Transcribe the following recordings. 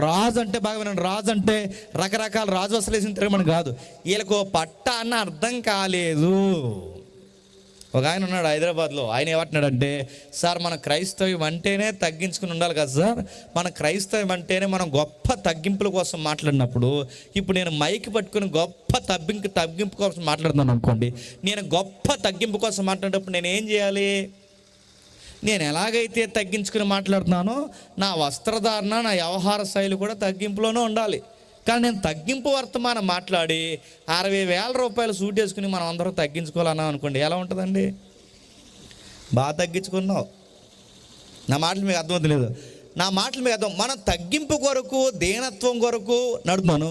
రాజు అంటే బాగా వినండి, రాజు అంటే రకరకాల రాజు వసలు వేసిన తిరగమని కాదు. వీళ్ళకు పట్ట అన్న అర్థం కాలేదు. ఒక ఆయన ఉన్నాడు హైదరాబాద్లో. ఆయన ఏమంటున్నాడంటే, సార్ మన క్రైస్తవ్యం అంటేనే తగ్గించుకుని ఉండాలి కదా సార్, మన క్రైస్తవ్యం అంటేనే మనం గొప్ప తగ్గింపుల కోసం మాట్లాడినప్పుడు, ఇప్పుడు నేను మైక్ పట్టుకుని గొప్ప తగ్గింపు కోసం మాట్లాడుతున్నాను అనుకోండి, నేను గొప్ప తగ్గింపు కోసం మాట్లాడేటప్పుడు నేను ఏం చేయాలి? నేను ఎలాగైతే తగ్గించుకుని మాట్లాడుతున్నానో నా వస్త్రధారణ, నా వ్యవహార శైలి కూడా తగ్గింపులోనే ఉండాలి. కానీ నేను తగ్గింపు వర్తమానం మాట్లాడి 60,000 రూపాయలు సూట్ వేసుకుని మనం అందరం తగ్గించుకోవాలన్నాం అనుకోండి, ఎలా ఉంటుందండి? బాగా తగ్గించుకున్నావు. నా మాటలు మీకు అర్థమవుతలేదు. నా మాటలు మీకు అర్థం. మనం తగ్గింపు కొరకు, దీనత్వం కొరకు నడుపుతాను.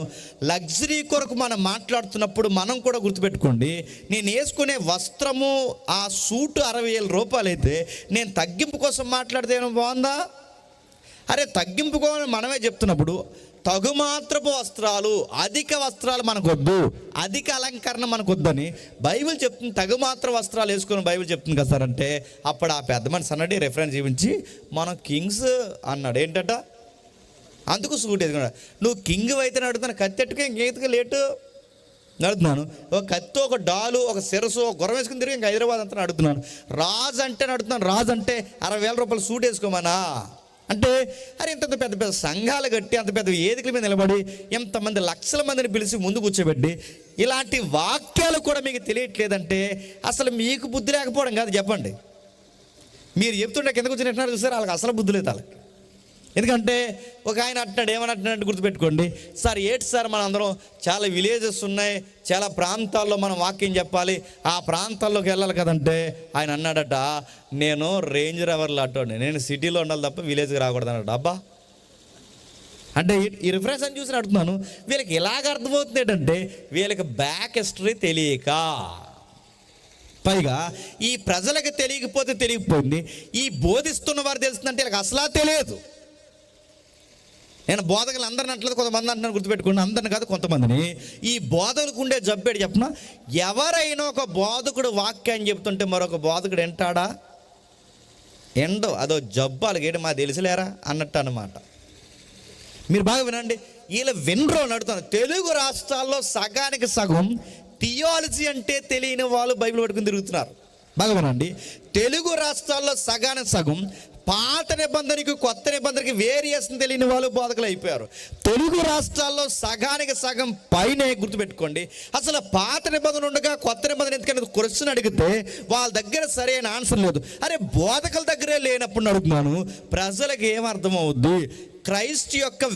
లగ్జరీ కొరకు మనం మాట్లాడుతున్నప్పుడు మనం కూడా గుర్తుపెట్టుకోండి, నేను వేసుకునే వస్త్రము ఆ సూటు 60,000 రూపాయలు అయితే నేను తగ్గింపు కోసం మాట్లాడితే ఏమో బాగుందా? అరే తగ్గింపు కోసం మనమే చెప్తున్నప్పుడు తగుమాత్రపు వస్త్రాలు, అధిక వస్త్రాలు మనకొద్దు, అధిక అలంకరణ మనకొద్దని బైబిల్ చెప్తుంది. తగుమాత్ర వస్త్రాలు వేసుకొని బైబిల్ చెప్తుంది కదా సార్ అంటే, అప్పుడు ఆ పెద్ద మనిషి అన్నది రెఫరెన్స్ చూపించి మనం కింగ్స్ అన్నాడు. ఏంటట? అందుకు సూట్ వేసుకున్నాడు. నువ్వు కింగ్ అయితే నడుతున్నాను, కత్తి ఎట్టుకు ఇంకేతుగా లేటు నడుతున్నాను. ఒక కత్తి, ఒక డాలు, ఒక శిరసు, ఒక గుర్రం వేసుకుని తిరిగి ఇంకా హైదరాబాద్ అంతా నడుతున్నాను. రాజు అంటే నడుతున్నాను. రాజు అంటే 60,000 రూపాయలు సూట్ వేసుకోమనా అంటే, అరే ఇంత పెద్ద పెద్ద సంఘాలు కట్టి, అంత పెద్ద వేదికల మీద నిలబడి, ఎంతమంది లక్షల మందిని పిలిచి ముందు కూర్చోబెట్టి ఇలాంటి వాక్యాలు కూడా మీకు తెలియట్లేదంటే అసలు మీకు బుద్ధి లేకపోవడం కాదు, చెప్పండి. మీరు చెప్తుంటే కింద కూర్చొని చూసారు, వాళ్ళకి అసలు బుద్ధి లేదు వాళ్ళకి. ఎందుకంటే ఒక ఆయన అంటున్నాడు, ఏమని అంటున్నట్టు గుర్తుపెట్టుకోండి. సార్ ఏంటి సార్, మన అందరం చాలా విలేజెస్ ఉన్నాయి, చాలా ప్రాంతాల్లో మనం వాక్యం చెప్పాలి, ఆ ప్రాంతాల్లోకి వెళ్ళాలి కదంటే ఆయన అన్నాడట, నేను రేంజ్ రోవర్లు అట్టండి, నేను సిటీలో ఉండాలి తప్ప విలేజ్కి రాకూడదు అన్నాడు. అబ్బా, అంటే ఈ రిఫరెన్స్ అని చూసి అడుగుతున్నాను. వీళ్ళకి ఎలాగ అర్థమవుతుంది ఏంటంటే, వీళ్ళకి బ్యాక్ హిస్టరీ తెలియక, పైగా ఈ ప్రజలకు తెలియకపోతే తెలియకపోయింది, ఈ బోధిస్తున్న వారు తెలుస్తుందంటే వీళ్ళకి అసలా తెలియదు. నేను బోధకులు అందరిని అంటలేదు, కొంతమంది అంటున్నాను, గుర్తుపెట్టుకోండి, అందరిని కాదు కొంతమందిని. ఈ బోధకులకు ఉండే జబ్బేడు చెప్పిన, ఎవరైనా ఒక బోధకుడు వాక్యాన్ని చెప్తుంటే మరొక బోధకుడు వింటాడా? ఎండో, అదో జబ్బు అలాగేటి మా తెలుసులేరా అన్నట్టు అన్నమాట. మీరు బాగా వినండి, వీళ్ళు వినరో నడుతాను. తెలుగు రాష్ట్రాల్లో సగానికి సగం థియాలజీ అంటే తెలియని వాళ్ళు బైబిల్ పట్టుకుని తిరుగుతున్నారు. బాగా వినండి, తెలుగు రాష్ట్రాల్లో సగానికి సగం పాత నిబంధనకి కొత్త నిబంధనకి వేరియేషన్ తెలియని వాళ్ళు బోధకులు అయిపోయారు. తెలుగు రాష్ట్రాల్లో సగానికి సగం పైనే, గుర్తుపెట్టుకోండి. అసలు పాత నిబంధన ఉండగా కొత్త నిబంధన ఎందుకనేది క్వశ్చన్ అడిగితే వాళ్ళ దగ్గర సరైన ఆన్సర్ లేదు. అరే బోధకుల దగ్గరే లేనప్పుడు అడుగుతున్నాను, ప్రజలకు ఏమర్థమవుద్ది? క్రైస్ట్ యొక్క